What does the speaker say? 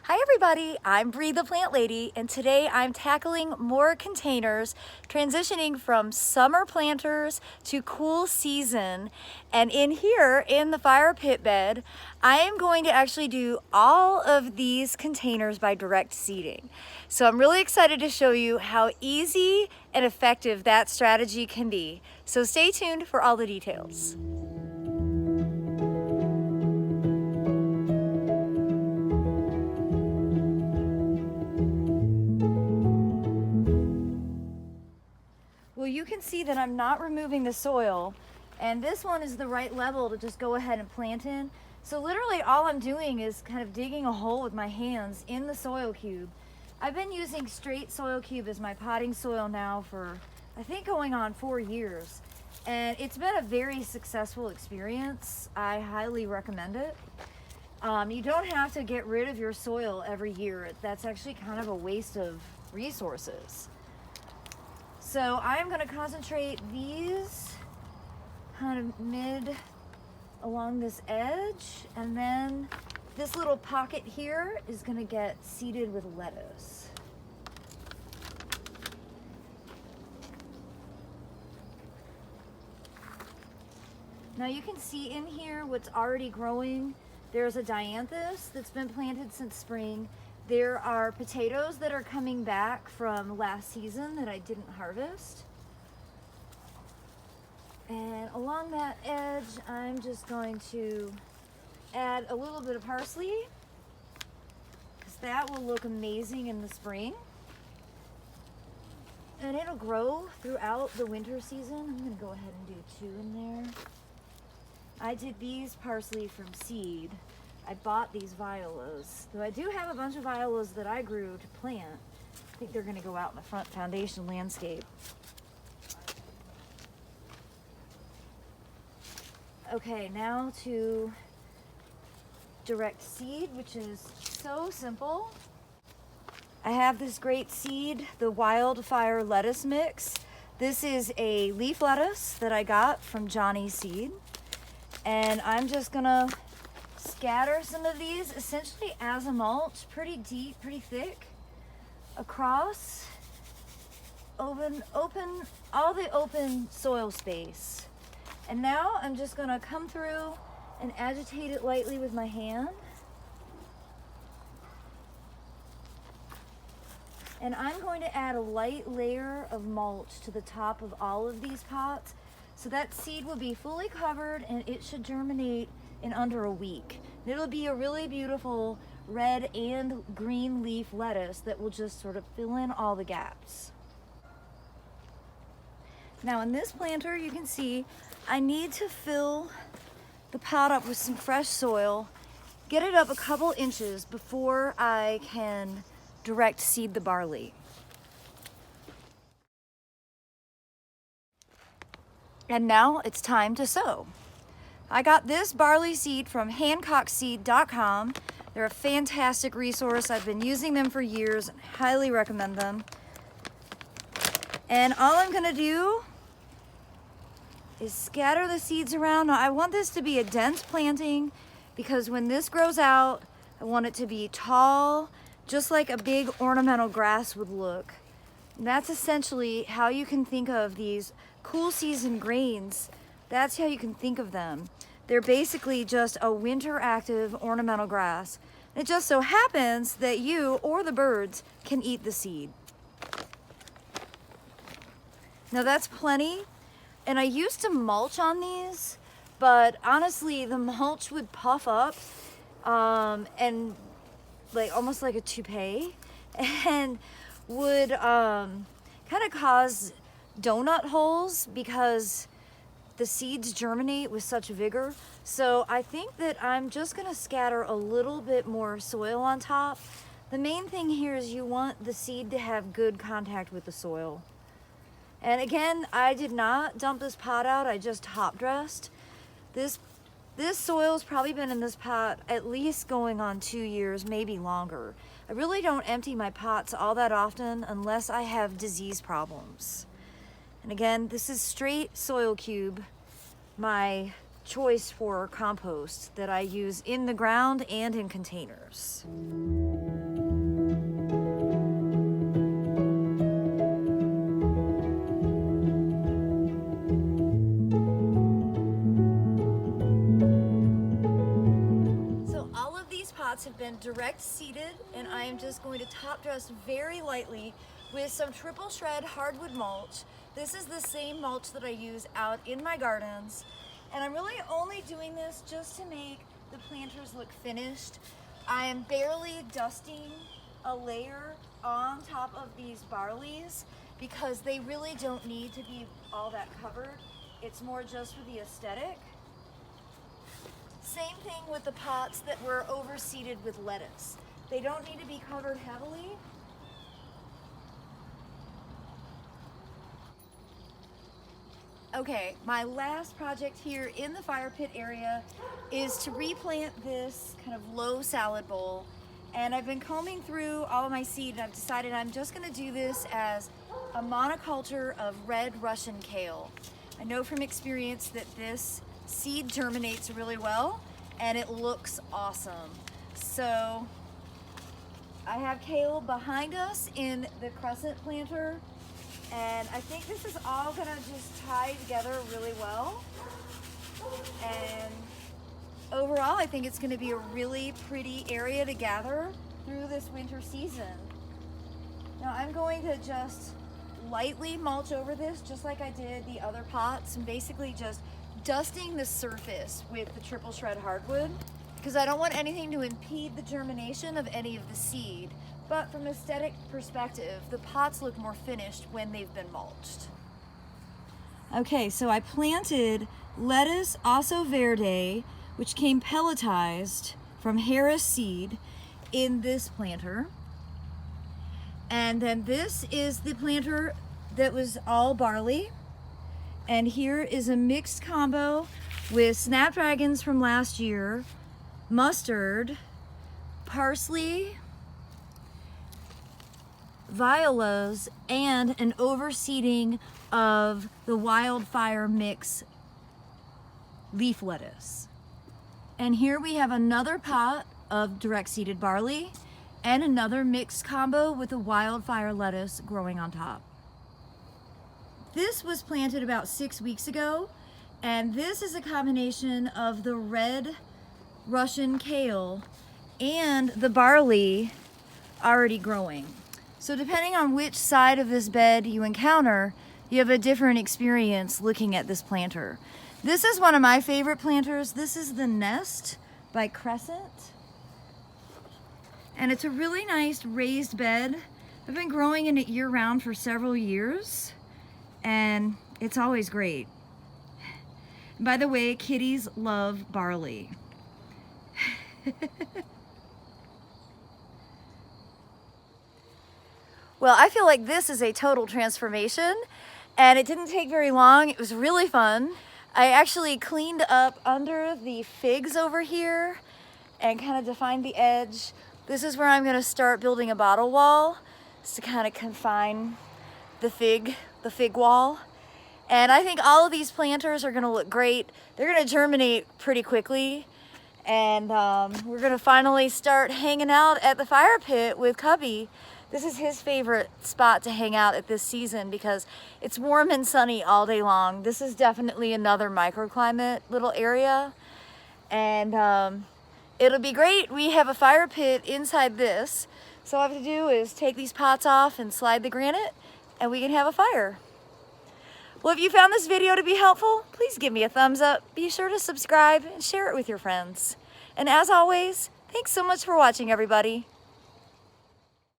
Hi everybody, I'm Bree the Plant Lady, and today I'm tackling more containers, transitioning from summer planters to cool season. And in here, in the fire pit bed, I am going to actually do all of these containers by direct seeding. So I'm really excited to show you how easy and effective that strategy can be. So stay tuned for all the details. Well, you can see that I'm not removing the soil, and this one is the right level to just go ahead and plant in. So literally all I'm doing is kind of digging a hole with my hands in the soil cube. I've been using straight soil cube as my potting soil now for, I think, going on 4 years. And it's been a very successful experience. I highly recommend it. You don't have to get rid of your soil every year. That's actually kind of a waste of resources. So I'm going to concentrate these kind of mid along this edge, and then this little pocket here is going to get seeded with lettuce. Now you can see in here what's already growing. There's a dianthus that's been planted since spring. There are potatoes that are coming back from last season that I didn't harvest. And along that edge, I'm just going to add a little bit of parsley, because that will look amazing in the spring. And it'll grow throughout the winter season. I'm gonna go ahead and do 2 in there. I did these parsley from seed. I bought these violas, though I do have a bunch of violas that I grew to plant. I think they're going to go out in the front foundation landscape. Okay, now to direct seed, which is so simple. I have this great seed, the wildfire lettuce mix. This is a leaf lettuce that I got from Johnny's Seed. And I'm just gonna scatter some of these essentially as a mulch, pretty deep, pretty thick, across open all the open soil space. And now I'm just gonna come through and agitate it lightly with my hand. And I'm going to add a light layer of mulch to the top of all of these pots, so that seed will be fully covered and it should germinate in under a week. And it'll be a really beautiful red and green leaf lettuce that will just sort of fill in all the gaps. Now in this planter, you can see I need to fill the pot up with some fresh soil, get it up a couple inches before I can direct seed the barley. And now it's time to sow. I got this barley seed from hancockseed.com. They're a fantastic resource. I've been using them for years and highly recommend them. And all I'm gonna do is scatter the seeds around. Now I want this to be a dense planting because when this grows out, I want it to be tall, just like a big ornamental grass would look. And that's essentially how you can think of these cool season grains. That's how you can think of them. They're basically just a winter active ornamental grass. It just so happens that you or the birds can eat the seed. Now that's plenty. And I used to mulch on these, but honestly the mulch would puff up and like almost like a toupee, and would kind of cause donut holes because the seeds germinate with such vigor. So I think that I'm just gonna scatter a little bit more soil on top. The main thing here is you want the seed to have good contact with the soil. And again, I did not dump this pot out, I just top dressed. This soil's probably been in this pot at least going on 2 years, maybe longer. I really don't empty my pots all that often unless I have disease problems. And again, this is straight soil cube, my choice for compost that I use in the ground and in containers. pots have been direct seeded, and I am just going to top dress very lightly with some triple shred hardwood mulch. This is the same mulch that I use out in my gardens, and I'm really only doing this just to make the planters look finished. I am barely dusting a layer on top of these barleys because they really don't need to be all that covered. It's more just for the aesthetic. Same thing with the pots that were overseeded with lettuce. They don't need to be covered heavily. Okay, my last project here in the fire pit area is to replant this kind of low salad bowl. And I've been combing through all of my seed, and I've decided I'm just gonna do this as a monoculture of red Russian kale. I know from experience that this seed germinates really well and it looks awesome. So I have kale behind us in the crescent planter, and I think this is all gonna just tie together really well. And overall, I think it's gonna be a really pretty area to gather through this winter season. Now I'm going to just lightly mulch over this just like I did the other pots, and basically just dusting the surface with the triple shred hardwood because I don't want anything to impede the germination of any of the seed. But from an aesthetic perspective, the pots look more finished when they've been mulched. Okay, so I planted lettuce Osso Verde, which came pelletized from Harris seed, in this planter. And then this is the planter that was all barley. And here is a mixed combo with snapdragons from last year, mustard, parsley, violas, and an overseeding of the wildfire mix leaf lettuce. And here we have another pot of direct seeded barley and another mixed combo with the wildfire lettuce growing on top. This was planted about 6 weeks ago, and this is a combination of the red Russian kale and the barley already growing. So depending on which side of this bed you encounter, you have a different experience looking at this planter. This is one of my favorite planters. This is the Nest by Crescent. And it's a really nice raised bed. I've been growing in it year-round for several years, and it's always great. By the way, kitties love barley. Well, I feel like this is a total transformation, and it didn't take very long. It was really fun. I actually cleaned up under the figs over here and kind of defined the edge. This is where I'm going to start building a bottle wall, just to kind of confine the fig wall. And I think all of these planters are going to look great. They're going to germinate pretty quickly, and we're going to finally start hanging out at the fire pit with Cubby. This is his favorite spot to hang out at this season because it's warm and sunny all day long. This is definitely another microclimate little area, and it'll be great. We have a fire pit inside this, so all I have to do is take these pots off and slide the granite, and we can have a fire. Well, if you found this video to be helpful, please give me a thumbs up. Be sure to subscribe and share it with your friends. And as always, thanks so much for watching, everybody.